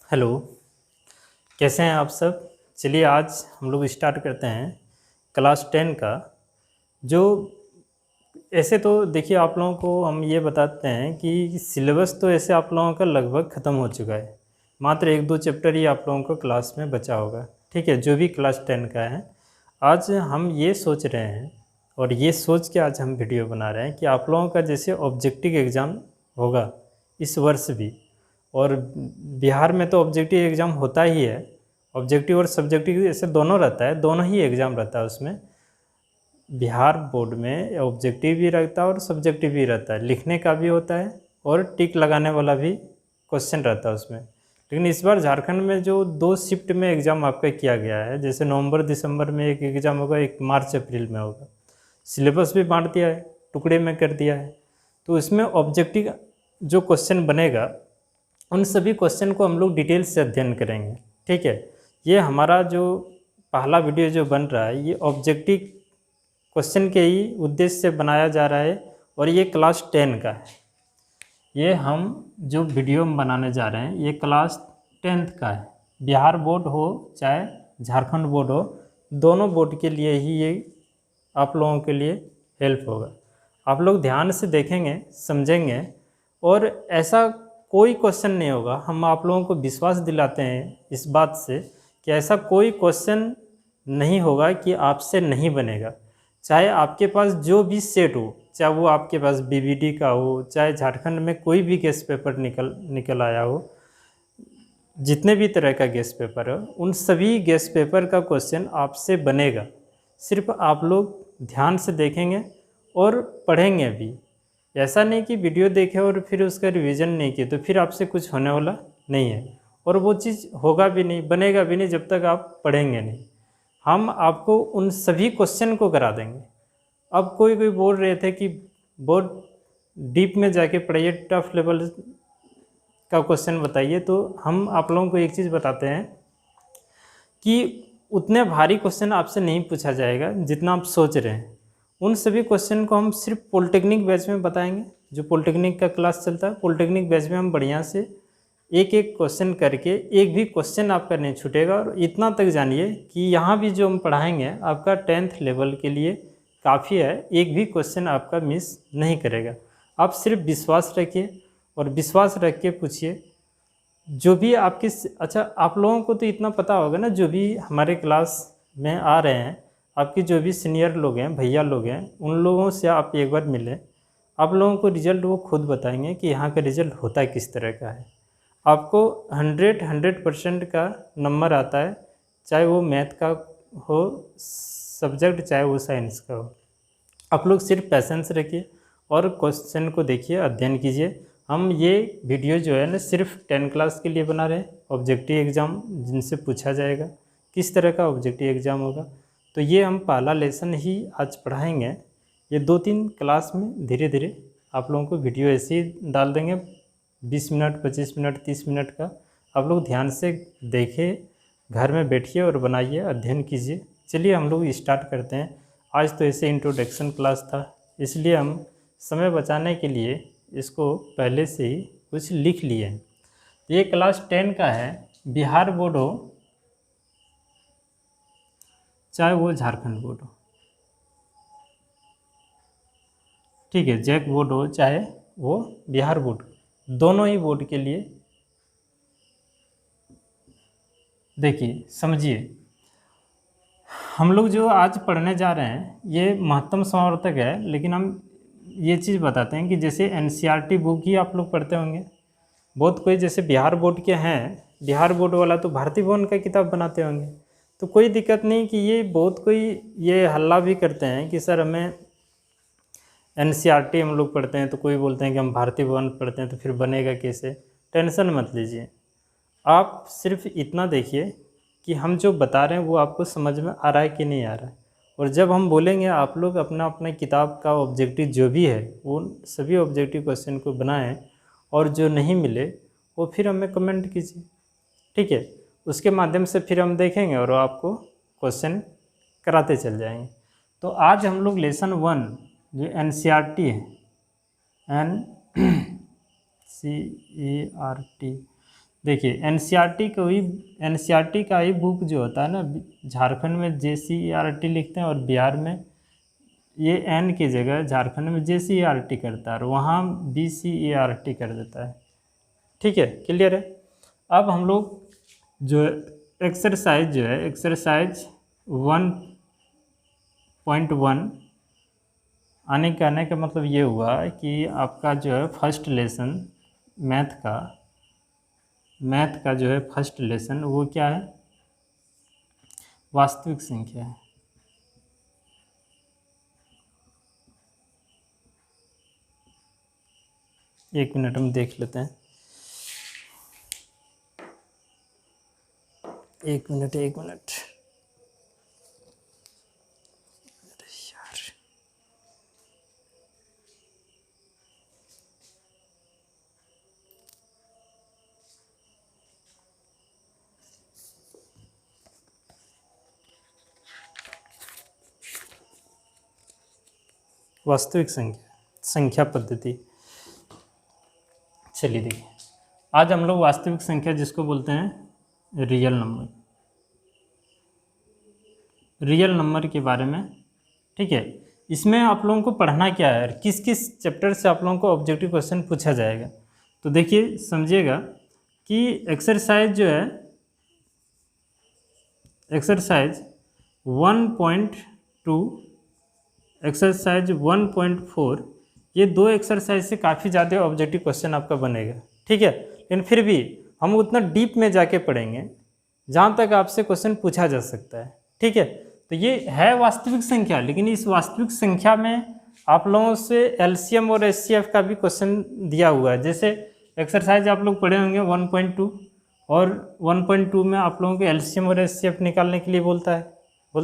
Hello, कैसे हैं आप सब। चलिए आज हम लोग स्टार्ट करते हैं क्लास 10 का। जो ऐसे तो देखिए, आप लोगों को हम ये बताते हैं कि सिलेबस तो ऐसे आप लोगों का लगभग ख़त्म हो चुका है। मात्र एक दो चैप्टर ही आप लोगों को क्लास में बचा होगा। ठीक है, जो भी क्लास 10 का है। आज हम ये सोच रहे हैं और ये सोच के आज हम वीडियो बना रहे हैं कि आप लोगों का जैसे ऑब्जेक्टिव एग्ज़ाम होगा इस वर्ष भी, और बिहार में तो ऑब्जेक्टिव एग्ज़ाम होता ही है। ऑब्जेक्टिव और सब्जेक्टिव ऐसे दोनों रहता है, दोनों ही एग्ज़ाम रहता है उसमें। बिहार बोर्ड में ऑब्जेक्टिव भी रहता है और सब्जेक्टिव भी रहता है, लिखने का भी होता है और टिक लगाने वाला भी क्वेश्चन रहता है उसमें। लेकिन इस बार झारखंड में जो 2 शिफ्ट में एग्ज़ाम आपका किया गया है, जैसे नवंबर दिसंबर में एक एग्ज़ाम होगा, एक मार्च अप्रैल में होगा। सिलेबस भी बांट दिया है, टुकड़े में कर दिया है। तो इसमें ऑब्जेक्टिव जो क्वेश्चन बनेगा उन सभी क्वेश्चन को हम लोग डिटेल से अध्ययन करेंगे। ठीक है, ये हमारा जो पहला वीडियो जो बन रहा है ये ऑब्जेक्टिव क्वेश्चन के ही उद्देश्य से बनाया जा रहा है और ये क्लास 10 का है। ये हम जो वीडियो हम बनाने जा रहे हैं ये क्लास 10th का है। बिहार बोर्ड हो चाहे झारखंड बोर्ड हो, दोनों बोर्ड के लिए ही ये आप लोगों के लिए हेल्प होगा। आप लोग ध्यान से देखेंगे, समझेंगे, और ऐसा कोई क्वेश्चन नहीं होगा। हम आप लोगों को विश्वास दिलाते हैं इस बात से कि ऐसा कोई क्वेश्चन नहीं होगा कि आपसे नहीं बनेगा। चाहे आपके पास जो भी सेट हो, चाहे वो आपके पास बीबीडी का हो, चाहे झारखंड में कोई भी गेस्ट पेपर निकल आया हो, जितने भी तरह का गेस्ट पेपर है उन सभी गेस्ट पेपर का क्वेश्चन आपसे बनेगा। सिर्फ आप लोग ध्यान से देखेंगे और पढ़ेंगे भी। ऐसा नहीं कि वीडियो देखे और फिर उसका रिवीजन नहीं किए तो फिर आपसे कुछ होने वाला नहीं है, और वो चीज़ होगा भी नहीं, बनेगा भी नहीं जब तक आप पढ़ेंगे नहीं। हम आपको उन सभी क्वेश्चन को करा देंगे। अब कोई कोई बोल रहे थे कि बहुत डीप में जाके पढ़िए, टफ लेवल का क्वेश्चन बताइए, तो हम आप लोगों को एक चीज़ बताते हैं कि उतने भारी क्वेश्चन आपसे नहीं पूछा जाएगा जितना आप सोच रहे हैं। उन सभी क्वेश्चन को हम सिर्फ पॉलिटेक्निक बैच में बताएंगे। जो पॉलिटेक्निक का क्लास चलता है, पॉलिटेक्निक बैच में हम बढ़िया से एक एक क्वेश्चन करके, एक भी क्वेश्चन आपका नहीं छूटेगा। और इतना तक जानिए कि यहाँ भी जो हम पढ़ाएंगे आपका 10th लेवल के लिए काफ़ी है, एक भी क्वेश्चन आपका मिस नहीं करेगा। आप सिर्फ विश्वास रखिए और विश्वास रख के पूछिए। जो भी आपके अच्छा, आप लोगों को तो इतना पता होगा ना, जो भी हमारे क्लास में आ रहे हैं, आपके जो भी सीनियर लोग हैं, भैया लोग हैं, उन लोगों से आप एक बार मिलें। आप लोगों को रिज़ल्ट वो खुद बताएंगे कि यहाँ का रिज़ल्ट होता है किस तरह का है। आपको 100% का नंबर आता है, चाहे वो मैथ का हो सब्जेक्ट, चाहे वो साइंस का हो। आप लोग सिर्फ पैसेंस रखिए और क्वेश्चन को देखिए, अध्ययन कीजिए। हम ये वीडियो जो है ना सिर्फ 10 क्लास के लिए बना रहे हैं। ऑब्जेक्टिव एग्ज़ाम जिनसे पूछा जाएगा, किस तरह का ऑब्जेक्टिव एग्ज़ाम होगा, तो ये हम पहला लेसन ही आज पढ़ाएंगे। ये 2-3 क्लास में धीरे धीरे आप लोगों को वीडियो ऐसे ही डाल देंगे, 20 मिनट, 25 मिनट, 30 मिनट का। आप लोग ध्यान से देखिए, घर में बैठिए और बनाइए, अध्ययन कीजिए। चलिए हम लोग स्टार्ट करते हैं। आज तो ऐसे इंट्रोडक्शन क्लास था, इसलिए हम समय बचाने के लिए इसको पहले से ही कुछ लिख लिए हैं। ये क्लास 10 का है। बिहार बोर्ड हो चाहे वो झारखंड बोर्ड हो, ठीक है, जैक बोर्ड हो चाहे वो बिहार बोर्ड, दोनों ही बोर्ड के लिए देखिए, समझिए। हम लोग जो आज पढ़ने जा रहे हैं ये महत्तम समावर्तक है, लेकिन हम ये चीज़ बताते हैं कि जैसे एनसीईआरटी बुक ही आप लोग पढ़ते होंगे। बहुत कोई जैसे बिहार बोर्ड के हैं, बिहार बोर्ड वाला तो भारती भवन का किताब बनाते होंगे, तो कोई दिक्कत नहीं। कि ये बहुत कोई ये हल्ला भी करते हैं कि सर हमें एनसीईआरटी हम लोग पढ़ते हैं, तो कोई बोलते हैं कि हम भारती भवन पढ़ते हैं तो फिर बनेगा कैसे। टेंशन मत लीजिए, आप सिर्फ इतना देखिए कि हम जो बता रहे हैं वो आपको समझ में आ रहा है कि नहीं आ रहा है। और जब हम बोलेंगे आप लोग अपना अपना किताब का ऑब्जेक्टिव जो भी है वो सभी ऑब्जेक्टिव क्वेश्चन को बनाएं, और जो नहीं मिले वो फिर हमें कमेंट कीजिए। ठीक है, उसके माध्यम से फिर हम देखेंगे और आपको क्वेश्चन कराते चल जाएंगे। तो आज हम लोग लेसन 1 जो एनसीईआरटी है, NCERT, देखिए एनसीईआरटी का ही बुक जो होता है ना, झारखंड में JCERT लिखते हैं और बिहार में ये एन की जगह झारखंड में JCERT करता है और वहाँ BCERT कर देता है। ठीक है, क्लियर है। अब हम लोग जो एक्सरसाइज जो है, एक्सरसाइज 1.1 आने का मतलब ये हुआ कि आपका जो है फर्स्ट लेसन मैथ का जो है फर्स्ट लेसन वो क्या है, वास्तविक संख्या है। एक मिनट हम देख लेते हैं, एक मिनट अरे यार, वास्तविक संख्या पद्धति। चलिए देखिए, आज हम लोग वास्तविक संख्या जिसको बोलते हैं रियल नंबर के बारे में, ठीक है। इसमें आप लोगों को पढ़ना क्या है, किस किस चैप्टर से आप लोगों को ऑब्जेक्टिव क्वेश्चन पूछा जाएगा। तो देखिए समझिएगा कि एक्सरसाइज जो है, एक्सरसाइज 1.2, एक्सरसाइज 1.4, ये दो एक्सरसाइज से काफ़ी ज़्यादा ऑब्जेक्टिव क्वेश्चन आपका बनेगा, ठीक है। लेकिन फिर भी हम उतना डीप में जाके पढ़ेंगे जहाँ तक आपसे क्वेश्चन पूछा जा सकता है, ठीक है। तो ये है वास्तविक संख्या, लेकिन इस वास्तविक संख्या में आप लोगों से LCM और HCF का भी क्वेश्चन दिया हुआ है। जैसे एक्सरसाइज आप लोग पढ़े होंगे 1.2, और 1.2 में आप लोगों को LCM और HCF निकालने के लिए बोलता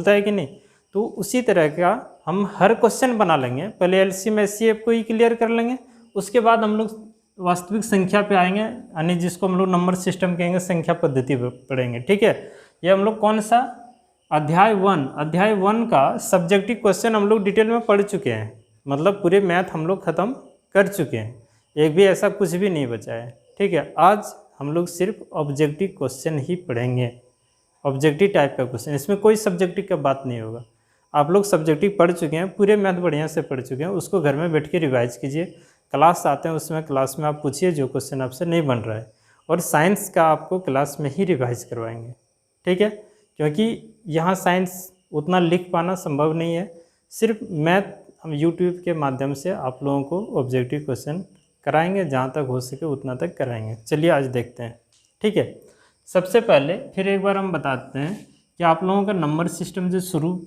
है कि नहीं। तो उसी तरह का हम हर क्वेश्चन बना लेंगे, पहले LCM HCF को ही क्लियर कर लेंगे, उसके बाद हम लोग वास्तविक संख्या पे आएंगे, यानी जिसको हम लोग नंबर सिस्टम कहेंगे, संख्या पद्धति पढ़ेंगे, ठीक है। ये हम लोग कौन सा अध्याय 1 का सब्जेक्टिव क्वेश्चन हम लोग डिटेल में पढ़ चुके हैं, मतलब पूरे मैथ हम लोग ख़त्म कर चुके हैं, एक भी ऐसा कुछ भी नहीं बचा है, ठीक है। आज हम लोग सिर्फ ऑब्जेक्टिव क्वेश्चन ही पढ़ेंगे, ऑब्जेक्टिव टाइप का क्वेश्चन, इसमें कोई सब्जेक्टिव का बात नहीं होगा। आप लोग सब्जेक्टिव पढ़ चुके हैं, पूरे मैथ बढ़िया से पढ़ चुके हैं, उसको घर में बैठ के रिवाइज कीजिए। क्लास आते हैं उसमें क्लास में आप पूछिए जो क्वेश्चन आपसे नहीं बन रहा है, और साइंस का आपको क्लास में ही रिवाइज करवाएंगे, ठीक है। क्योंकि यहाँ साइंस उतना लिख पाना संभव नहीं है, सिर्फ मैथ हम यूट्यूब के माध्यम से आप लोगों को ऑब्जेक्टिव क्वेश्चन कराएंगे, जहाँ तक हो सके उतना तक कराएंगे। चलिए आज देखते हैं, ठीक है। सबसे पहले फिर एक बार हम बताते हैं कि आप लोगों का नंबर सिस्टम जो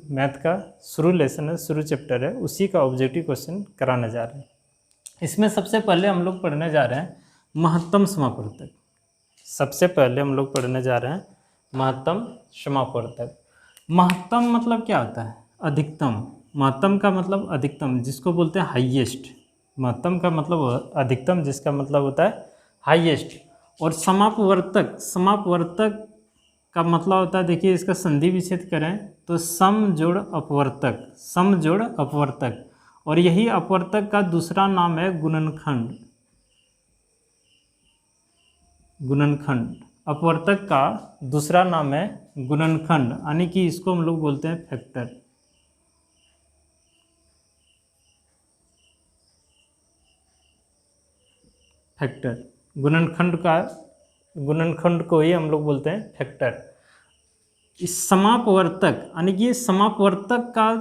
मैथ का शुरू लेसन है, शुरू चैप्टर है, उसी का ऑब्जेक्टिव क्वेश्चन कराने जा रहे हैं। इसमें सबसे पहले हम लोग पढ़ने जा रहे हैं महत्तम समापवर्तक। सबसे पहले हम लोग पढ़ने जा रहे हैं महत्तम समापवर्तक। महत्तम मतलब क्या होता है, अधिकतम। महत्तम का मतलब अधिकतम, जिसको बोलते हैं हाईएस्ट। महत्तम का मतलब अधिकतम, जिसका मतलब होता है हाईएस्ट। और समापवर्तक का मतलब होता है, देखिए इसका संधि विच्छेद करें तो सम जोड़ अपवर्तक, और यही अपवर्तक का दूसरा नाम है गुणनखंड। अपवर्तक का दूसरा नाम है गुणनखंड, यानी कि इसको हम लोग बोलते हैं फैक्टर। गुणनखंड को ही हम लोग बोलते हैं फैक्टर। इस समापवर्तक, यानी कि समापवर्तक का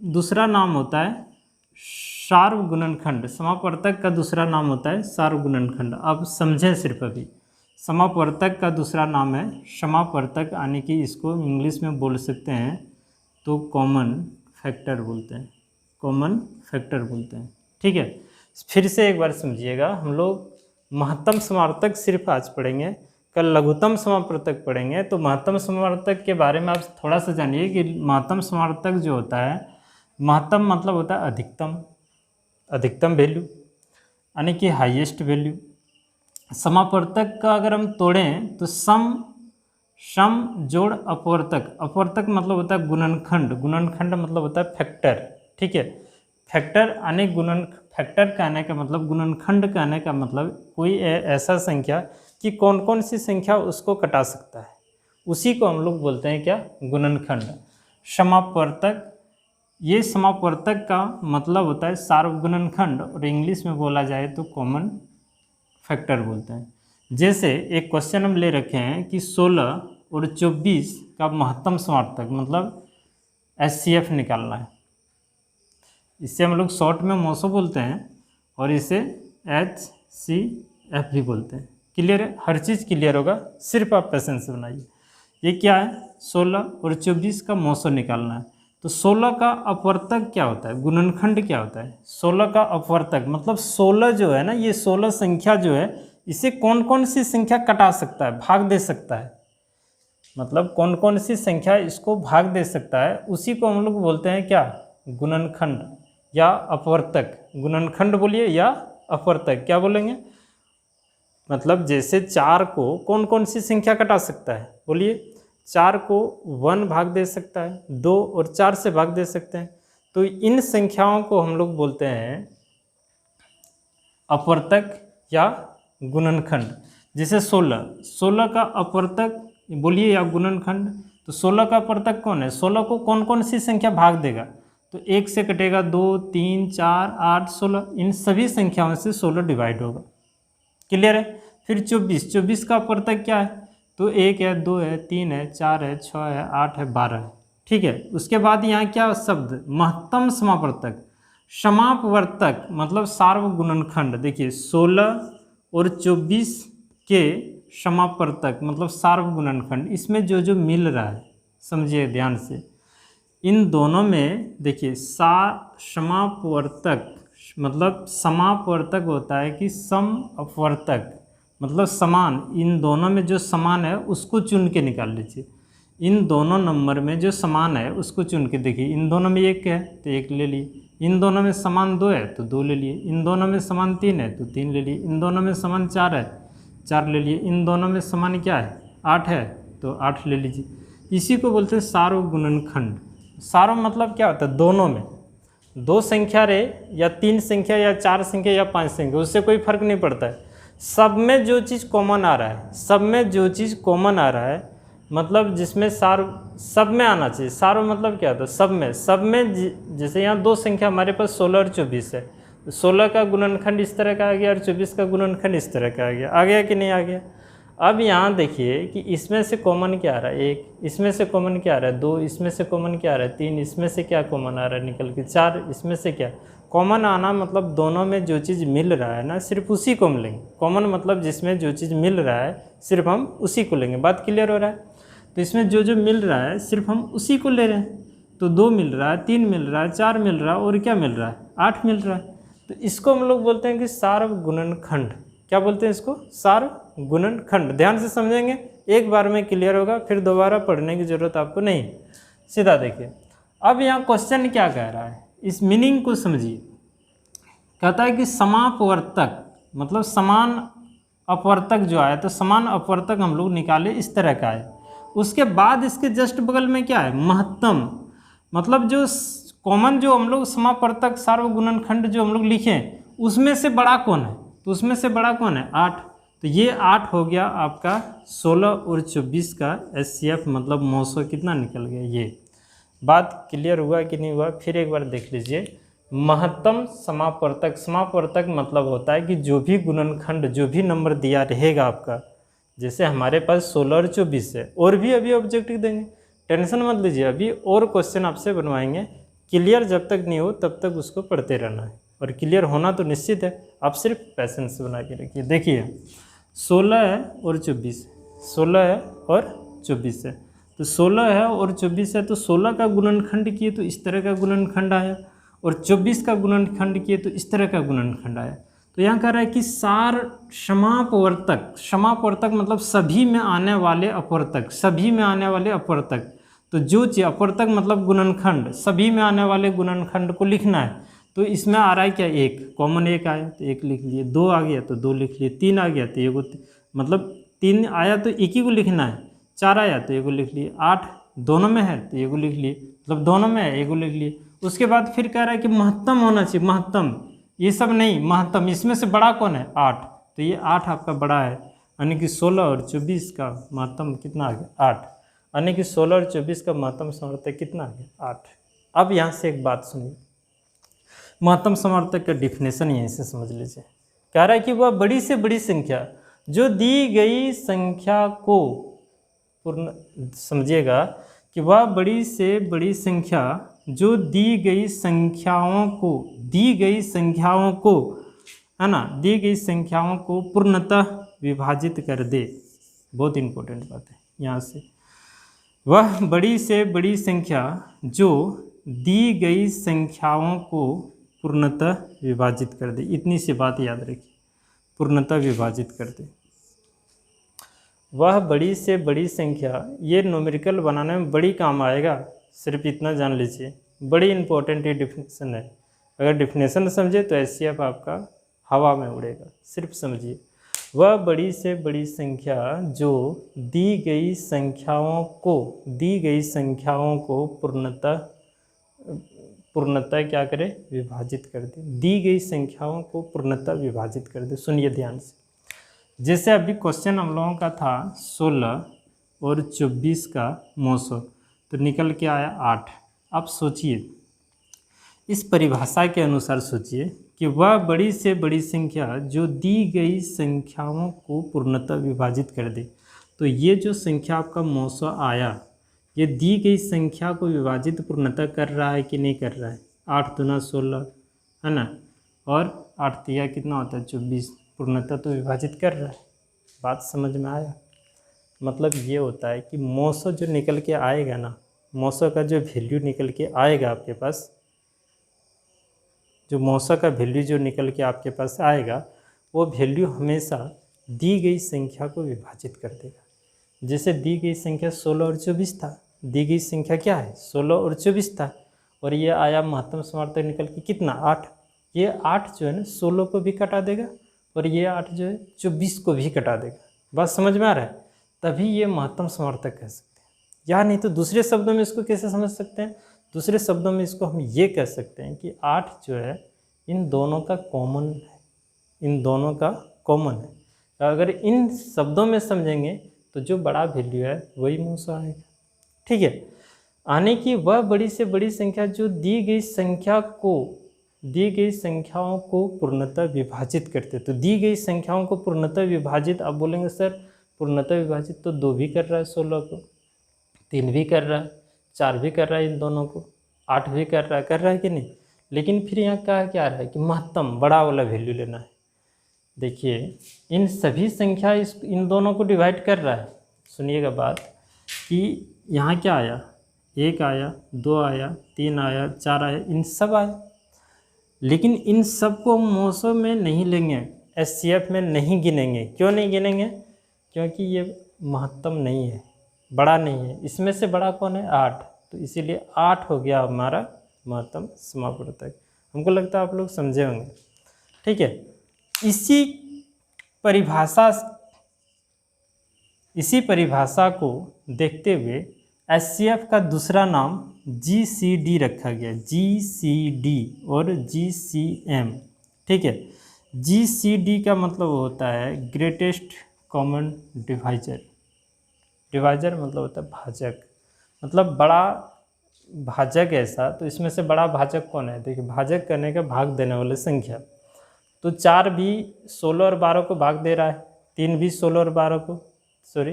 दूसरा नाम होता है सार्वगुणनखंड। समापवर्तक का दूसरा नाम होता है सार्वगुणनखंड। अब समझें सिर्फ अभी, समापवर्तक का दूसरा नाम है समापवर्तक, यानी कि इसको इंग्लिश में बोल सकते हैं तो कॉमन फैक्टर बोलते हैं, ठीक है। फिर से एक बार समझिएगा, हम लोग महत्तम समापवर्तक सिर्फ आज पढ़ेंगे, कल लघुत्तम समापवर्तक पढ़ेंगे। तो महत्तम समापवर्तक के बारे में आप थोड़ा सा जानिए कि महत्तम समापवर्तक जो होता है, महत्तम मतलब होता है अधिकतम वैल्यू, यानी कि हाईएस्ट वैल्यू। समापवर्तक का अगर हम तोड़ें तो सम जोड़ अपवर्तक मतलब होता है गुणनखंड मतलब होता है फैक्टर, ठीक है। फैक्टर कहने का मतलब, गुणनखंड कहने का मतलब कोई ऐसा संख्या कि कौन कौन सी संख्या उसको कटा सकता है, उसी को हम लोग बोलते हैं क्या, गुणनखंड। समापवर्तक, ये समापवर्तक का मतलब होता है सार्वगुणनखंड, और इंग्लिश में बोला जाए तो कॉमन फैक्टर बोलते हैं। जैसे एक क्वेश्चन हम ले रखे हैं कि 16 और 24 का महत्तम समापवर्तक मतलब HCF निकालना है। इसे हम लोग शॉर्ट में मोसो बोलते हैं और इसे HCF भी बोलते हैं। क्लियर है, हर चीज़ क्लियर होगा, सिर्फ आप पेशेंस से बनाइए। ये क्या है, 16 और 24 का मोसो निकालना है। तो 16 का अपवर्तक क्या होता है, गुणनखंड क्या होता है, 16 का अपवर्तक मतलब 16 जो है ना, ये 16 संख्या जो है, इसे कौन कौन सी संख्या कटा सकता है, भाग दे सकता है, मतलब कौन कौन सी संख्या इसको भाग दे सकता है, उसी को हम लोग बोलते हैं क्या, गुणनखंड या अपवर्तक। गुणनखंड बोलिए या अपवर्तक, क्या बोलेंगे, मतलब जैसे 4 को कौन कौन सी संख्या कटा सकता है, बोलिए, 4 को 1 भाग दे सकता है, 2 और 4 से भाग दे सकते हैं। तो इन संख्याओं को हम लोग बोलते हैं अपवर्तक या गुणनखंड। जैसे 16 का अपवर्तक बोलिए या गुणनखंड, तो 16 का अपवर्तक कौन है, 16 को कौन कौन सी संख्या भाग देगा, तो 1 से कटेगा 2, 3, 4, 8, 16, इन सभी संख्याओं से 16 डिवाइड होगा। क्लियर है। फिर 24 का अपवर्तक क्या है, तो 1 है, 2 है, 3 है, 4 है, 6 है, 8 है, 12 है। ठीक है, उसके बाद यहाँ क्या शब्द, महत्तम समापवर्तक। समापवर्तक मतलब सार्वगुणनखंड। देखिए 16 और 24 के समापवर्तक मतलब सार्वगुणनखंड, इसमें जो जो मिल रहा है समझिए ध्यान से, इन दोनों में देखिए समापवर्तक मतलब समापवर्तक होता है कि सम अपवर्तक मतलब समान, इन दोनों में जो समान है उसको चुन के निकाल लीजिए। इन दोनों नंबर में जो समान है उसको चुन के देखिए, इन दोनों में 1 है तो 1 ले लिए, इन दोनों में समान 2 है तो 2 ले लिए, इन दोनों में समान 3 है तो 3 ले लिए, इन दोनों में समान 4 है 4 ले लिए, इन दोनों में समान क्या है 8 है तो 8 ले लीजिए। इसी को बोलते हैं सार्वगुणनखंड। सार्व मतलब क्या होता है, दोनों में, 2 संख्या रहे या 3 संख्या या 4 संख्या या 5 संख्या, उससे कोई फर्क नहीं पड़ता है, सब में जो चीज़ कॉमन आ रहा है, सब में जो चीज़ कॉमन आ रहा है मतलब जिसमें सार्व सब में आना चाहिए। सार्व मतलब क्या होता है, सब में जैसे यहाँ 2 संख्या हमारे पास 16 और 24 है, 16 का गुणनखंड इस तरह का आ गया और 24 का गुणनखंड इस तरह का आ गया कि नहीं आ गया। अब यहाँ देखिए कि इसमें से कॉमन क्या आ रहा है, 1, इसमें से कॉमन क्या आ रहा है 2, इसमें से कॉमन क्या आ रहा है 3, इसमें से क्या कॉमन आ रहा है निकल के 4, इसमें से क्या कॉमन आना, मतलब दोनों में जो चीज़ मिल रहा है ना सिर्फ उसी को हम लेंगे। कॉमन मतलब जिसमें जो चीज़ मिल रहा है सिर्फ हम उसी को लेंगे। बात क्लियर हो रहा है। तो इसमें जो जो मिल रहा है सिर्फ हम उसी को ले रहे हैं। तो 2 मिल रहा है, 3 मिल रहा है, 4 मिल रहा है और क्या मिल रहा है 8 मिल रहा है। तो इसको हम लोग बोलते हैं कि सार्वगुणनखंड। क्या बोलते हैं इसको, सार्वगुणनखंड। ध्यान से समझेंगे, एक बार में क्लियर होगा, फिर दोबारा पढ़ने की जरूरत आपको नहीं। सीधा देखिए, अब यहाँ क्वेश्चन क्या कह रहा है, इस मीनिंग को समझिए। कहता है कि समापवर्तक मतलब समान अपवर्तक जो आया, तो समान अपवर्तक हम लोग निकाले इस तरह का है। उसके बाद इसके जस्ट बगल में क्या है, महत्तम मतलब जो कॉमन जो हम लोग समापवर्तक सार्वगुणनखंड जो हम लोग लिखे उसमें से बड़ा कौन है, तो उसमें से बड़ा कौन है 8। तो ये 8 हो गया आपका 16 और 24 का HCF मतलब मोसो कितना निकल गया। ये बात क्लियर हुआ कि नहीं हुआ, फिर एक बार देख लीजिए। महत्तम समापवर्तक, समापवर्तक मतलब होता है कि जो भी गुणनखंड जो भी नंबर दिया रहेगा आपका, जैसे हमारे पास 16 और 24 है, और भी अभी ऑब्जेक्टिव देंगे, टेंशन मत लीजिए, अभी और क्वेश्चन आपसे बनवाएंगे। क्लियर जब तक नहीं हो तब तक उसको पढ़ते रहना है, और क्लियर होना तो निश्चित है, आप सिर्फ पैसेंस से बना के रखिए। देखिए 16 है और 24, 16 है और 24 है, तो 16 है और 24 है, तो 16 का गुणनखंड किए तो इस तरह का गुणनखंड आया, और 24 का गुणनखंड किए तो इस तरह का गुणनखंड आया। तो यहाँ कह रहा है कि समापवर्तक, समापवर्तक मतलब सभी में आने वाले अपवर्तक, सभी में आने वाले अपवर्तक। तो जो चीज़ अपवर्तक मतलब गुणनखंड, सभी में आने वाले गुणनखंड को लिखना है। तो इसमें आ रहा है क्या, 1 कॉमन, 1 आया तो 1 लिख लिए, 2 आ गया तो 2 लिख लिए, 3 आ गया तो 1 मतलब 3 आया तो 1 ही को लिखना है, 4 आया तो 1 लिख लिए, 8 दोनों में है तो 1 लिख लिए, मतलब दोनों में है 1 लिख लिए। उसके बाद फिर कह रहा है कि महत्तम होना चाहिए, महत्तम, ये सब नहीं, महत्तम, इसमें से बड़ा कौन है 8, तो ये 8 आपका बड़ा है, यानी कि 16 और 24 का महत्तम कितना आ गया 8, यानी कि 16 और 24 का महत्तम समर्थक कितना आ गया 8। अब यहाँ से एक बात सुनिए, महत्तम समर्थक का डिफिनेशन यहीं से समझ लीजिए। कह रहा है कि वह बड़ी से बड़ी संख्या जो दी गई संख्या को पूर्ण, समझिएगा कि वह बड़ी से बड़ी संख्या जो दी गई संख्याओं को है ना, दी गई संख्याओं को पूर्णतः विभाजित कर दे। बहुत इंपॉर्टेंट बात है यहाँ से, वह बड़ी से बड़ी संख्या जो दी गई संख्याओं को पूर्णतः विभाजित कर दे। इतनी सी बात याद रखिए, पूर्णतः विभाजित कर दे। वह बड़ी से बड़ी संख्या, ये न्यूमेरिकल बनाने में बड़ी काम आएगा, सिर्फ इतना जान लीजिए। बड़ी इंपॉर्टेंट ये डिफिनेशन है, अगर डिफिनेशन समझे तो एचसीएफ आपका हवा में उड़ेगा। सिर्फ समझिए, वह बड़ी से बड़ी संख्या जो दी गई संख्याओं को पूर्णतः क्या करे, विभाजित कर दे। दी गई संख्याओं को पूर्णतः विभाजित कर दे। सुनिए ध्यान से, जैसे अभी क्वेश्चन हम लोगों का था 16 और 24 का मौसम, तो निकल के आया 8। अब सोचिए, इस परिभाषा के अनुसार सोचिए कि वह बड़ी से बड़ी संख्या जो दी गई संख्याओं को पूर्णतः विभाजित कर दे। तो ये जो संख्या आपका मौसम आया, ये दी गई संख्या को विभाजित पूर्णतः कर रहा है कि नहीं कर रहा है। 8 दूना 16 है ना, और 8 तिया कितना होता है 24, पूर्णतः तो विभाजित कर रहा है। बात समझ में आया? मतलब ये होता है कि मौसम जो निकल के आएगा ना, मौसम का जो वैल्यू निकल के आएगा आपके पास, जो मौसम का वैल्यू जो निकल के आपके पास आएगा, वो वैल्यू हमेशा दी गई संख्या को विभाजित कर देगा। जैसे दी गई संख्या 16 और 24 था, दी गई संख्या क्या है 16 और 24 था, और ये आया महत्तम समर्थक निकल के कितना 8। ये 8 जो है ना 16 को भी कटा देगा, और ये 8 जो है 24 को भी कटा देगा। बात समझ में आ रहा है? तभी ये महत्तम समर्थक कह सकते हैं। या नहीं तो दूसरे शब्दों में इसको कैसे समझ सकते हैं? दूसरे शब्दों में इसको हम ये कह सकते हैं कि 8 जो है इन दोनों का कॉमन है, इन दोनों का कॉमन है। तो अगर इन शब्दों में समझेंगे तो जो बड़ा वैल्यू है वही मुँह से आएगा। ठीक है, आने की वह बड़ी से बड़ी संख्या जो दी गई संख्याओं को पूर्णतः विभाजित करते। तो दी गई संख्याओं को पूर्णतः विभाजित, आप बोलेंगे सर पूर्णतः विभाजित तो 2 भी कर रहा है 16 को, 3 भी कर रहा है, 4 भी कर रहा है, इन दोनों को 8 भी कर रहा है कि नहीं। लेकिन फिर यहाँ कहा क्या रहा है कि महत्तम बड़ा वाला वैल्यू लेना है। देखिए इन सभी संख्या इन दोनों को डिवाइड कर रहा है। सुनिएगा बात कि यहाँ क्या आया, 1 आया, 2 आया, 3 आया, 4 आया, इन सब आए। लेकिन इन सब को मौसम में नहीं लेंगे, एचसीएफ में नहीं गिनेंगे। क्यों नहीं गिनेंगे? क्योंकि ये महत्तम नहीं है, बड़ा नहीं है। इसमें से बड़ा कौन है 8, तो इसीलिए 8 हो गया हमारा महत्तम समवर्तक। हमको लगता है आप लोग समझे होंगे। ठीक है, इसी परिभाषा को देखते हुए एचसीएफ का दूसरा नाम जीसीडी रखा गया, जीसीडी और जीसीएम। ठीक है, जीसीडी का मतलब होता है ग्रेटेस्ट कॉमन डिवाइजर। डिवाइजर मतलब होता है भाजक, मतलब बड़ा भाजक ऐसा। तो इसमें से बड़ा भाजक कौन है? देखिए भाजक करने का भाग देने वाली संख्या, तो 4 भी 16 और 12 को भाग दे रहा है, 3 भी 16 और 12 को, सॉरी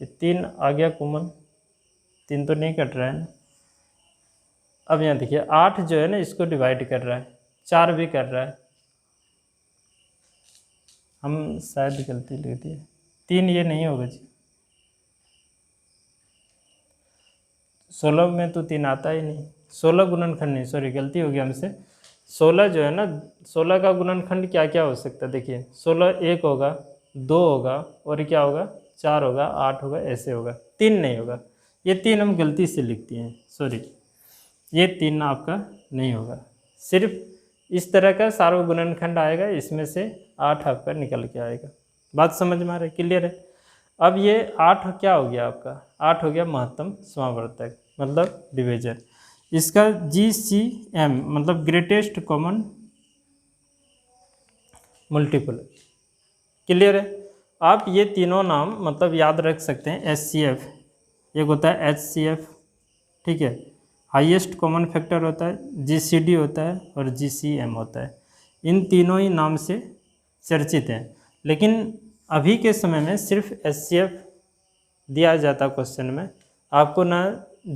ये 3 आ गया कॉमन, 3 तो नहीं कट रहा है ना। अब यहाँ देखिए 8 जो है ना इसको डिवाइड कर रहा है, 4 भी कर रहा है, हम शायद गलती लिख दिए, 3 ये नहीं होगा जी, 16 में तो 3 आता ही नहीं, 16 गुणनखंड नहीं, सॉरी गलती हो गया हमसे। 16 जो है ना, 16 का गुणनखंड क्या क्या हो सकता है? देखिए 16 1 होगा, 2 होगा, और क्या होगा 4 होगा, 8 होगा, ऐसे होगा, 3 नहीं होगा। ये 3 हम गलती से लिखते हैं, सॉरी ये 3 आपका नहीं होगा। सिर्फ इस तरह का सार्वग गुणनखंड आएगा, इसमें से 8 आपका निकल के आएगा। बात समझ में आ रहा है? क्लियर है? अब ये 8 क्या हो गया आपका? 8 हो गया महत्तम समावर्तक, मतलब डिवीजन। इसका जीसीएम मतलब ग्रेटेस्ट कॉमन मल्टीपल। क्लियर है? आप ये तीनों नाम मतलब याद रख सकते हैं। HCF, एक होता है HCF, ठीक है, हाईएस्ट कॉमन फैक्टर होता है, GCD होता है और GCM होता है। इन तीनों ही नाम से चर्चित हैं, लेकिन अभी के समय में सिर्फ HCF दिया जाता क्वेश्चन में, आपको ना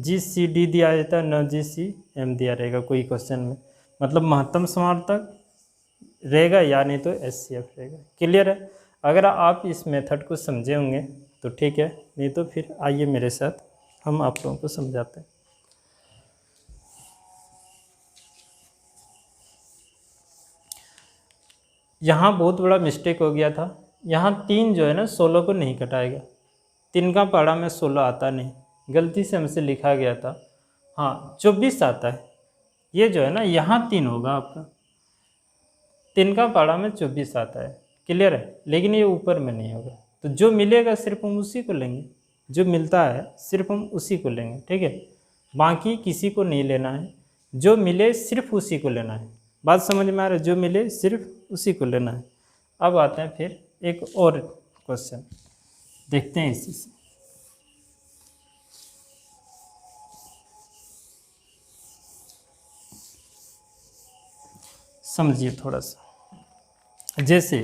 GCD दिया जाता है ना GCM दिया रहेगा कोई क्वेश्चन में, मतलब महत्तम समावर्तक रहेगा या नहीं तो HCF रहेगा। क्लियर है? अगर आप इस मेथड को समझे होंगे तो ठीक है, नहीं तो फिर आइए मेरे साथ हम आप लोगों को समझाते हैं। यहाँ बहुत बड़ा मिस्टेक हो गया था। यहाँ 3 जो है ना 16 को नहीं कटाएगा, 3 का पहाड़ा में 16 आता नहीं, गलती से हमसे लिखा गया था। हाँ 24 आता है, ये जो है ना यहाँ 3 होगा आपका, 3 का पहाड़ा में 24 आता है। क्लियर है? लेकिन ये ऊपर में नहीं होगा, तो जो मिलेगा सिर्फ हम उसी को लेंगे, जो मिलता है सिर्फ हम उसी को लेंगे। ठीक है, बाकी किसी को नहीं लेना है, जो मिले सिर्फ उसी को लेना है। बात समझ में आ रहा है? जो मिले सिर्फ उसी को लेना है। अब आते हैं फिर एक और क्वेश्चन देखते हैं इसी से। समझिए थोड़ा सा, जैसे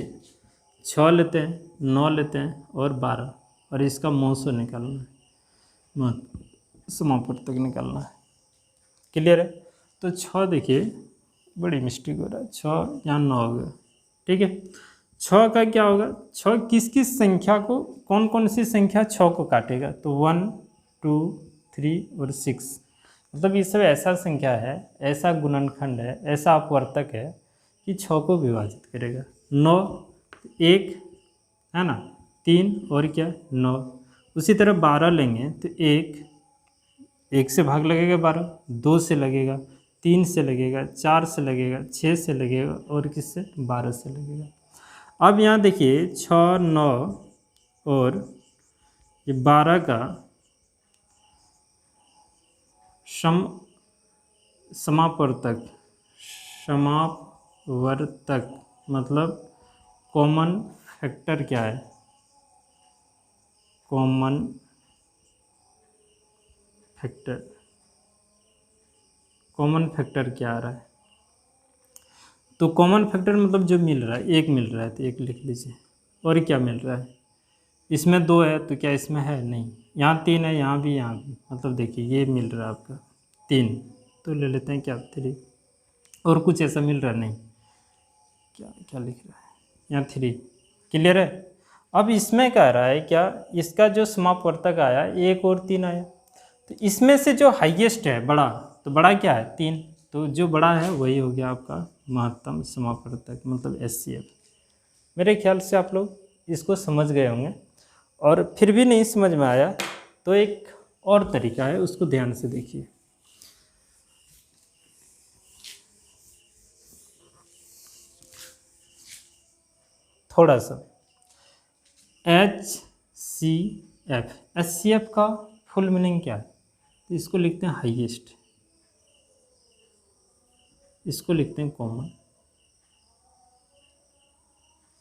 6 लेते हैं, 9 लेते हैं और 12, और इसका मौसो निकालना है, समापवर्तक निकालना है। क्लियर है? तो 6 देखिए बड़ी मिस्टेक हो रहा है, 6 यहाँ 9 हो गया। ठीक है, 6 का क्या होगा? 6 किस किस संख्या को, कौन कौन सी संख्या 6 को काटेगा? तो 1 2 3 और 6, मतलब ये सब ऐसा संख्या है, ऐसा गुणनखंड है, ऐसा अपवर्तक है कि 6 को विभाजित करेगा। 9 1 है ना, 3 और क्या 9। उसी तरह 12 लेंगे तो 1 से भाग लगेगा 12, 2 से लगेगा, 3 से लगेगा, 4 से लगेगा, 6 से लगेगा और किससे? 12 से लगेगा। अब यहाँ देखिए 6 9 और ये 12 का समापवर्तक मतलब कॉमन फैक्टर क्या है? कॉमन फैक्टर क्या आ रहा है? तो कॉमन फैक्टर मतलब जो मिल रहा है, 1 मिल रहा है तो 1 लिख लीजिए। और क्या मिल रहा है? इसमें 2 है तो क्या इसमें है? नहीं। यहाँ 3 है, यहाँ भी, यहाँ भी, मतलब देखिए ये मिल रहा है आपका 3, तो ले लेते हैं क्या 3। और कुछ ऐसा मिल रहा नहीं, क्या क्या लिख रहा है यहाँ 3। क्लियर है? अब इसमें कह रहा है क्या, इसका जो समापवर्तक आया 1 और 3 आया, तो इसमें से जो हाईएस्ट है बड़ा, तो बड़ा क्या है? 3, तो जो बड़ा है वही हो गया आपका महत्तम समापवर्तक मतलब HCF। मेरे ख्याल से आप लोग इसको समझ गए होंगे, और फिर भी नहीं समझ में आया तो एक और तरीका है, उसको ध्यान से देखिए। थोड़ा सा HCF का फुल मीनिंग क्या है? तो इसको लिखते हैं हाईएस्ट, इसको लिखते हैं कॉमन,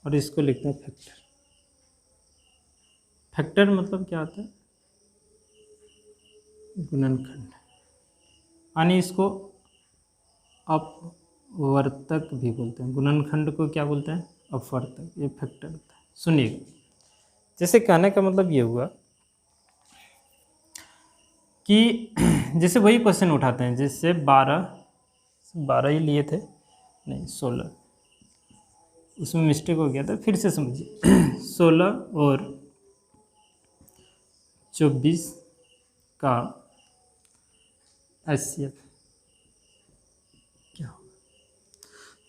और इसको लिखते हैं फैक्टर। फैक्टर मतलब क्या होता है? गुणनखंड, यानी इसको अपवर्तक भी बोलते हैं। गुणनखंड को क्या बोलते हैं? अपवर्तक। ये फैक्टर होता है। सुनिएगा, जैसे कहने का मतलब ये हुआ कि जैसे वही क्वेश्चन उठाते हैं, जैसे 12 ही लिए थे, नहीं 16, उसमें मिस्टेक हो गया था, फिर से समझिए। 16 और 24 का HCF क्या होगा?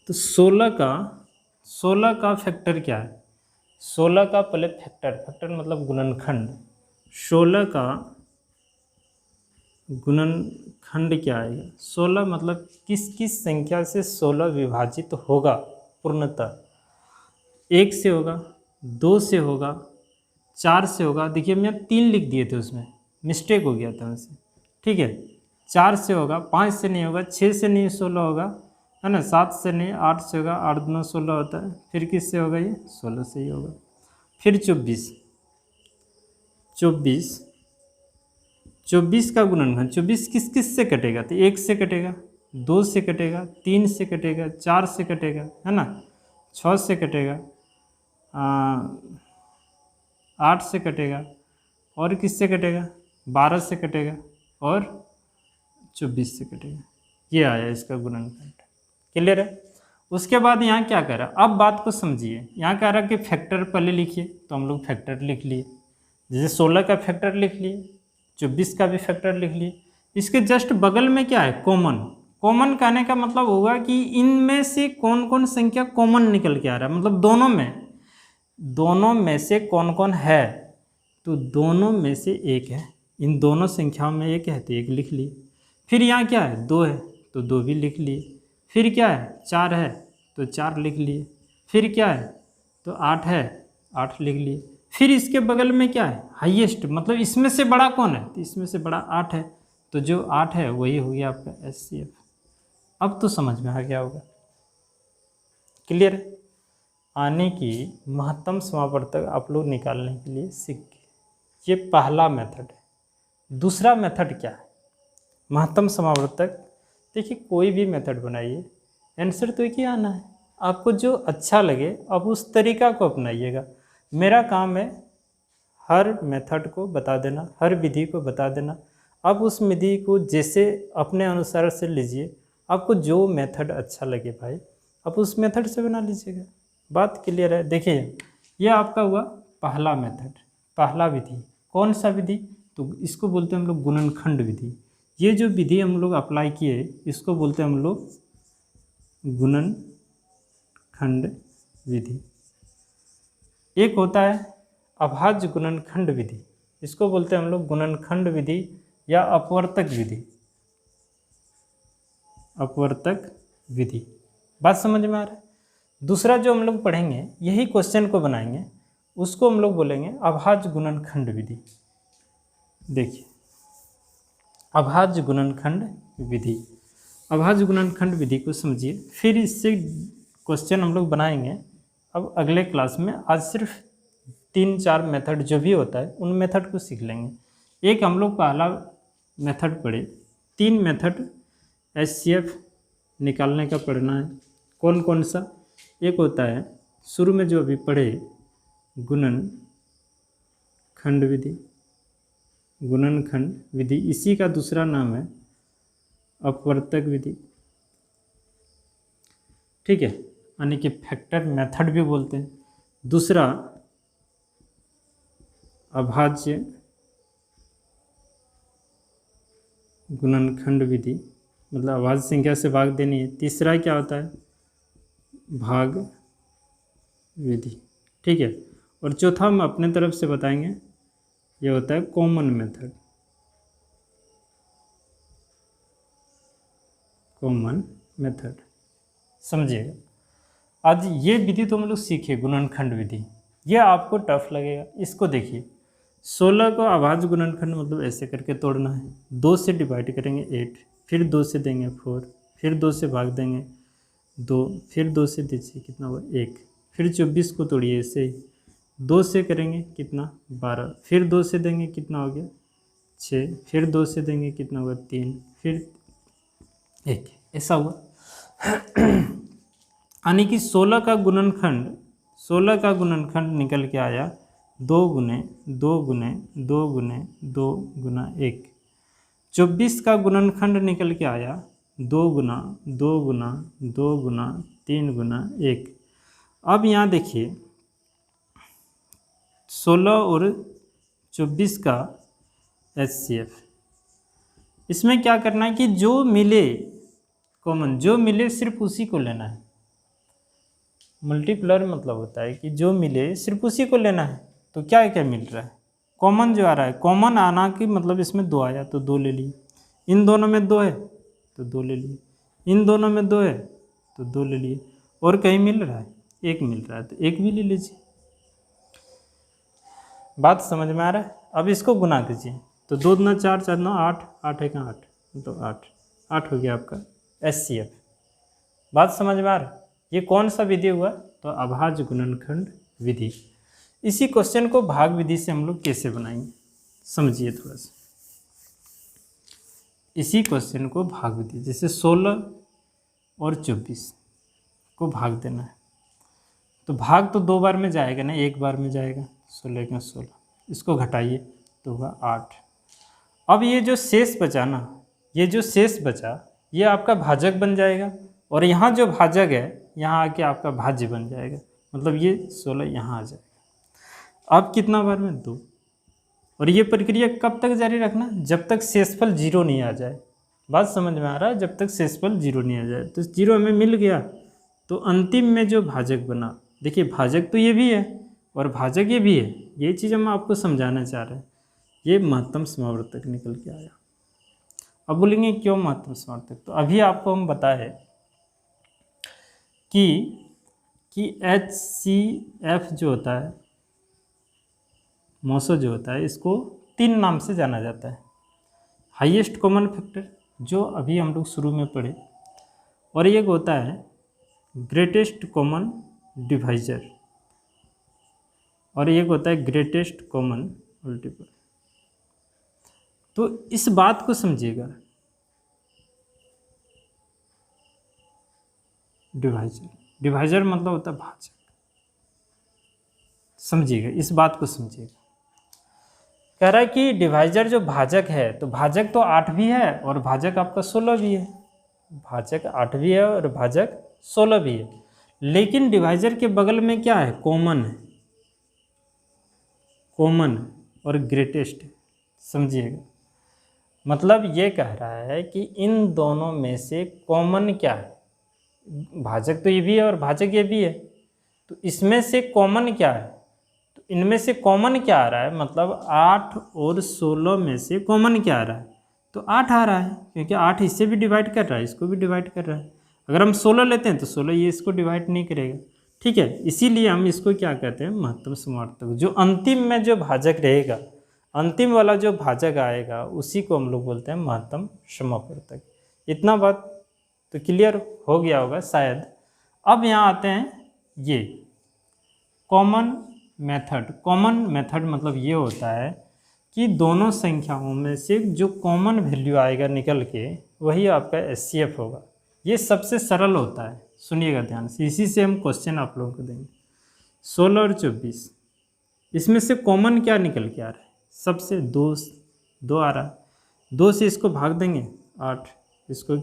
तो 16 का फैक्टर क्या है? 16 का पहले फैक्टर मतलब गुणनखंड, 16 का गुणनखंड क्या आएगा? 16 मतलब किस किस संख्या से 16 विभाजित होगा पूर्णतः? 1 से होगा, 2 से होगा, 4 से होगा। देखिए मैं 3 लिख दिए थे, उसमें मिस्टेक हो गया था मुझसे। ठीक है, 4 से होगा, 5 से नहीं होगा, 6 से नहीं 16 होगा, है ना। 7 से नहीं, 8 से होगा, 8 दूना 16 होता है, फिर किससे होगा ये 16 से ही होगा। फिर 24, 24 का गुणनखंड, 24 किस किस से कटेगा, तो 1 से कटेगा, 2 से कटेगा, 3 से कटेगा, 4 से कटेगा, है ना, 6 से कटेगा, 8 से कटेगा, और किससे कटेगा, 12 से कटेगा, और 24 से कटेगा। ये आया इसका गुणनखंड। क्लियर है। उसके बाद यहाँ क्या कह रहा है, अब बात को समझिए। यहाँ कह रहा है कि फैक्टर पहले लिखिए, तो हम लोग फैक्टर लिख लिए, जैसे 16 का फैक्टर लिख लिए, 24 का भी फैक्टर लिख लिए। इसके जस्ट बगल में क्या है, कॉमन। कॉमन कहने का मतलब होगा कि इनमें से कौन कौन संख्या कॉमन निकल के आ रहा है, मतलब दोनों में से कौन कौन है, तो दोनों में से एक है। इन दोनों संख्याओं में एक है तो एक लिख लिए। फिर यहाँ क्या है, 2 है तो 2 भी लिख लिए। फिर क्या है, 4 है तो 4 लिख लिए। फिर क्या है, तो 8 है, 8 लिख लिए। फिर इसके बगल में क्या है, हाईएस्ट, मतलब इसमें से बड़ा कौन है, तो इसमें से बड़ा 8 है, तो जो 8 है वही हो गया आपका HCF। अब तो समझ में आ गया होगा। क्लियर है। आने की महत्तम समावर्तक आप लोग निकालने के लिए सीख गए। ये पहला मेथड है। दूसरा मेथड क्या है, महत्तम समावर्तक। देखिए कोई भी मेथड बनाइए, आंसर तो एक ही आना है। आपको जो अच्छा लगे अब उस तरीका को अपनाइएगा। मेरा काम है हर मेथड को बता देना, हर विधि को बता देना। आप उस विधि को जैसे अपने अनुसार से लीजिए, आपको जो मेथड अच्छा लगे भाई आप उस मेथड से बना लीजिएगा। बात क्लियर है। देखिए ये आपका हुआ पहला मेथड, पहला विधि। कौन सा विधि, तो इसको बोलते हैं हम लोग गुणनखंड विधि। ये जो विधि हम लोग अप्लाई किए इसको बोलते हैं हम लोग गुणनखंड विधि। एक होता है अभाज्य गुणनखंड विधि, इसको बोलते हैं हम लोग गुणनखंड विधि या अपवर्तक विधि। अपवर्तक विधि, बात समझ में आ रहा है। दूसरा जो हम लोग पढ़ेंगे, यही क्वेश्चन को बनाएंगे, उसको हम लोग बोलेंगे अभाज्य गुणनखंड विधि। देखिए अभाज्य गुणनखंड विधि, अभाज्य गुणनखंड विधि को समझिए, फिर इससे क्वेश्चन हम लोग बनाएंगे अब अगले क्लास में। आज सिर्फ 3-4 मेथड जो भी होता है उन मेथड को सीख लेंगे। एक हम लोग पहला मेथड पढ़े, 3 मेथड HCF निकालने का पढ़ना है। कौन कौन सा, एक होता है शुरू में जो अभी पढ़े गुणनखंड विधि, गुणनखंड विधि, इसी का दूसरा नाम है अपवर्तक विधि। ठीक है, यानी कि फैक्टर मेथड भी बोलते हैं। दूसरा अभाज्य गुणनखंड विधि, मतलब अभाज्य संख्या से भाग देनी है। तीसरा क्या होता है, भाग विधि। ठीक है, और चौथा हम अपने तरफ से बताएंगे, ये होता है कॉमन मेथड, कॉमन मेथड। समझिएगा आज ये विधि तो हम लोग सीखे गुणनखंड विधि, ये आपको टफ लगेगा। इसको देखिए 16 को अभाज्य गुणनखंड मतलब ऐसे करके तोड़ना है। 2 से डिवाइड करेंगे 8, फिर 2 से देंगे 4, फिर 2 से भाग देंगे 2, फिर 2 से दीजिए कितना हुआ 1, फिर 24 को तोड़िए ऐसे 2 से करेंगे कितना 12, फिर 2 से देंगे कितना हो गया 6, फिर 2 से देंगे कितना होगा 3, फिर 1, ऐसा हुआ। यानी कि 16 का गुणनखंड निकल के आया 2 गुने 2 गुने 2 गुने 2 गुना 1। 24 का गुणनखंड निकल के आया 2 गुना 2 गुना 2 गुना 3 गुना 1। अब यहाँ देखिए 16 और 24 का HCF, इसमें क्या करना है कि जो मिले कॉमन, जो मिले सिर्फ उसी को लेना है। मल्टीप्लर मतलब होता है कि जो मिले सिर्फ उसी को लेना है। तो क्या क्या मिल रहा है, कॉमन जो आ रहा है, कॉमन आना कि मतलब इसमें 2 आया तो 2 ले लिए, इन दोनों में 2 है तो 2 ले लिए, इन दोनों में 2 है तो 2 ले लिए, और कहीं मिल रहा है 1 मिल रहा है तो 1 भी ले लीजिए। बात समझ में आ रहा है। अब इसको गुना दीजिए, तो 2 दूना 4, 4 9 8, 8 है कहाँ 8, तो 8 हो गया आपका HCF बात समझ में आ रहा? ये कौन सा विधि हुआ? तो अभाज्य गुणनखंड विधि। इसी क्वेश्चन को भाग विधि से हम लोग कैसे बनाएंगे, समझिए थोड़ा सा। इसी क्वेश्चन को भाग विधि, जैसे 16 और 24 को भाग देना है, तो भाग तो 2 बार में जाएगा ना, 1 बार में जाएगा। 16 का 16, इसको घटाइए तो होगा 8। अब ये जो शेष बचा ना, ये जो शेष बचा ये आपका भाजक बन जाएगा, और यहाँ जो भाजक है यहाँ आके आपका भाज्य बन जाएगा, मतलब ये 16 यहाँ आ जाएगा। अब कितना बार में? 2। और ये प्रक्रिया कब तक जारी रखना? जब तक शेषफल 0 नहीं आ जाए। बात समझ में आ रहा है? जब तक शेषफल 0 नहीं आ जाए। तो 0 हमें मिल गया, तो अंतिम में जो भाजक बना, देखिए भाजक तो ये भी है और भाजक ये भी है, ये चीज़ हम आपको समझाना चाह रहे हैं। ये महत्तम समावर्तक निकल के आया। अब बोलेंगे क्यों महत्तम समावर्तक? तो अभी आपको हम बताए कि HCF जो होता है, मोसो जो होता है, इसको 3 नाम से जाना जाता है। हाईएस्ट कॉमन फैक्टर, जो अभी हम लोग शुरू में पढ़े, और एक होता है ग्रेटेस्ट कॉमन डिवाइजर, और एक होता है ग्रेटेस्ट कॉमन मल्टीपल। तो इस बात को समझिएगा, डिवाइजर मतलब होता है भाजक। समझिएगा, इस बात को समझिएगा। कह रहा है कि डिवाइजर जो भाजक है, तो भाजक तो 8 भी है और भाजक आपका 16 भी है। भाजक 8 भी है और भाजक 16 भी है, लेकिन डिवाइजर के बगल में क्या है? कॉमन है, कॉमन और ग्रेटेस्ट। समझिएगा, मतलब ये कह रहा है कि इन दोनों में से कॉमन क्या है? भाजक तो ये भी है और भाजक ये भी है, तो इसमें से कॉमन क्या है? तो इनमें से कॉमन क्या आ रहा है? मतलब 8 और 16 में से कॉमन क्या आ रहा है? तो 8 आ रहा है, क्योंकि 8 इससे भी डिवाइड कर रहा है, इसको भी डिवाइड कर रहा है। अगर हम 16 लेते हैं तो 16 ये इसको डिवाइड नहीं करेगा, ठीक है। इसीलिए हम इसको क्या कहते हैं? महत्तम समावर्तक। जो अंतिम में जो भाजक रहेगा, अंतिम वाला जो भाजक आएगा, उसी को हम लोग बोलते हैं महत्तम समावर्तक। इतना बात तो क्लियर हो गया होगा शायद। अब यहाँ आते हैं ये कॉमन मेथड। कॉमन मेथड मतलब ये होता है कि दोनों संख्याओं में से जो कॉमन वैल्यू आएगा निकल के, वही आपका HCF होगा। ये सबसे सरल होता है, सुनिएगा ध्यान से। इसी से हम क्वेश्चन आप लोगों को देंगे। 16 और 24, इसमें से कॉमन क्या निकल के आ रहा है? सबसे 2 आ रहा है। 2 से इसको भाग देंगे 8, इसको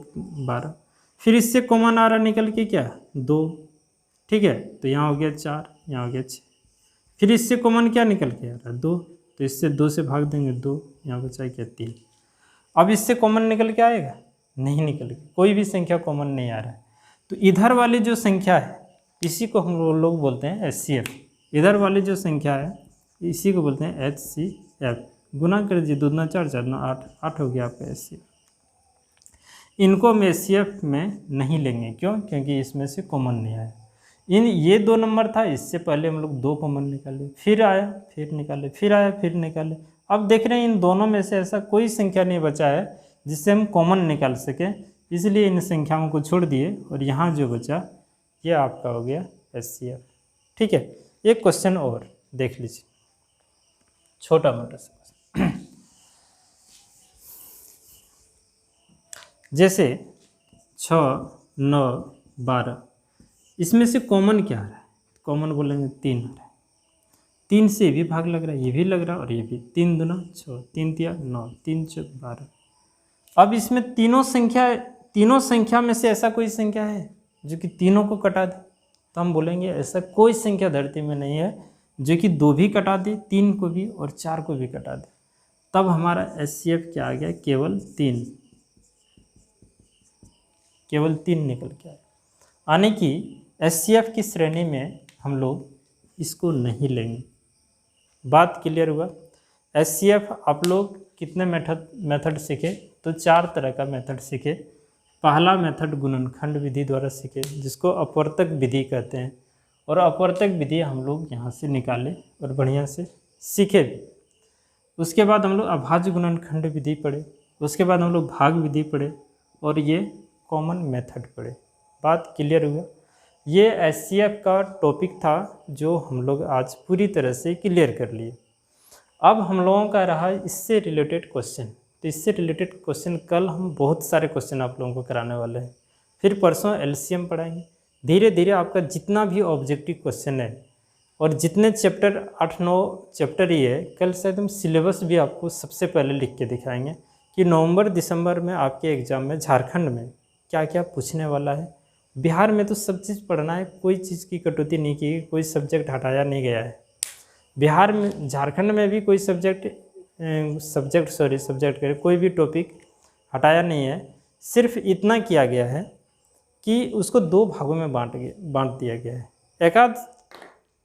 12, फिर इससे कॉमन आ रहा निकल के क्या? 2, ठीक है। तो यहाँ हो गया 4, यहाँ हो गया 6, फिर इससे कॉमन क्या निकल के आ रहा है? 2, तो इससे 2 से भाग देंगे 2, यहाँ बचा क्या? 3। अब इससे कॉमन निकल के आएगा? नहीं निकल के, कोई भी संख्या कॉमन नहीं आ रहा है। तो इधर वाली जो संख्या है, इसी को हम लोग बोलते हैं HCF। इधर वाली जो संख्या है, इसी को बोलते हैं HCF। गुना कर दीजिए, 2 दूना 4, 4 दूना 8, 8 हो गया आपका HCF। इनको हम HCF में नहीं लेंगे, क्यों? क्योंकि इसमें से कॉमन नहीं आया। ये 2 नंबर था, इससे पहले हम लोग 2 कॉमन निकाले, फिर आया, फिर निकाले, फिर आया, फिर निकाले। अब देख रहे हैं इन दोनों में से ऐसा कोई संख्या नहीं बचा है जिससे हम कॉमन निकाल सकें, इसलिए इन संख्याओं को छोड़ दिए, और यहाँ जो बचा ये आपका हो गया HCF, ठीक है। एक क्वेश्चन और देख लीजिए, छोटा मोटा सा। जैसे 6, 9, 12, इसमें से कॉमन क्या आ रहा है? कॉमन बोलेंगे 3 आ रहा है। 3 से भी भाग लग रहा है, ये भी लग रहा है और ये भी। 3 दूना 6, 3 तिया 9, 3 चौक 12। अब इसमें तीनों संख्या में से ऐसा कोई संख्या है जो कि तीनों को कटा दे? तो हम बोलेंगे ऐसा कोई संख्या धरती में नहीं है जो कि 2 भी कटा दे, 3 को भी और 4 को भी कटा दे। तब हमारा HCF क्या आ गया? केवल 3, केवल 3 निकल के आया। यानी कि HCF की श्रेणी में हम लोग इसको नहीं लेंगे। बात क्लियर हुआ? HCF आप लोग कितने मेथड सीखे? तो 4 तरह का मेथड सीखे। पहला मेथड गुणनखंड विधि द्वारा सीखे, जिसको अपवर्तक विधि कहते हैं, और अपवर्तक विधि हम लोग यहाँ से निकाले और बढ़िया से सीखे भी। उसके बाद हम लोग अभाज्य गुणनखंड विधि पढ़े, उसके बाद हम लोग भाग विधि पढ़े, और ये कॉमन मेथड पढ़े। बात क्लियर हुआ। ये एचसीएफ का टॉपिक था जो हम लोग आज पूरी तरह से क्लियर कर लिए। अब हम लोगों का रहा इससे रिलेटेड क्वेश्चन। तो इससे रिलेटेड क्वेश्चन कल हम बहुत सारे क्वेश्चन आप लोगों को कराने वाले हैं, फिर परसों एलसीएम पढ़ाएंगे। धीरे धीरे आपका जितना भी ऑब्जेक्टिव क्वेश्चन है और जितने चैप्टर 8-9 चैप्टर ही है, कल शायद हम सिलेबस भी आपको सबसे पहले लिख के दिखाएंगे कि नवंबर दिसंबर में आपके एग्ज़ाम में झारखंड में क्या क्या पूछने वाला है। बिहार में तो सब चीज़ पढ़ना है, कोई चीज़ की कटौती नहीं की, कोई सब्जेक्ट हटाया नहीं गया है। बिहार में, झारखंड में भी कोई सब्जेक्ट कोई भी टॉपिक हटाया नहीं है। सिर्फ इतना किया गया है कि उसको 2 भागों में बांट दिया गया है। एक आध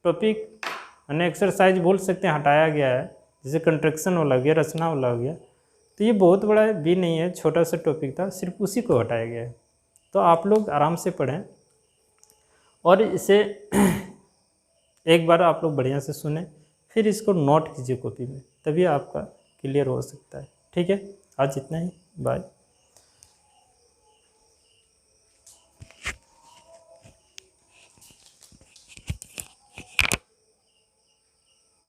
टॉपिक यानी एक्सरसाइज बोल सकते हैं हटाया गया है, जैसे कंस्ट्रक्शन वाला हो गया, रचना वाला हो गया। तो ये बहुत बड़ा भी नहीं है, छोटा सा टॉपिक था, सिर्फ उसी को हटाया गया है। तो आप लोग आराम से पढ़ें और इसे एक बार आप लोग बढ़िया से सुने, फिर इसको नोट कीजिए कॉपी में, तभी आपका क्लियर हो सकता है। ठीक है, आज इतना ही, बाय।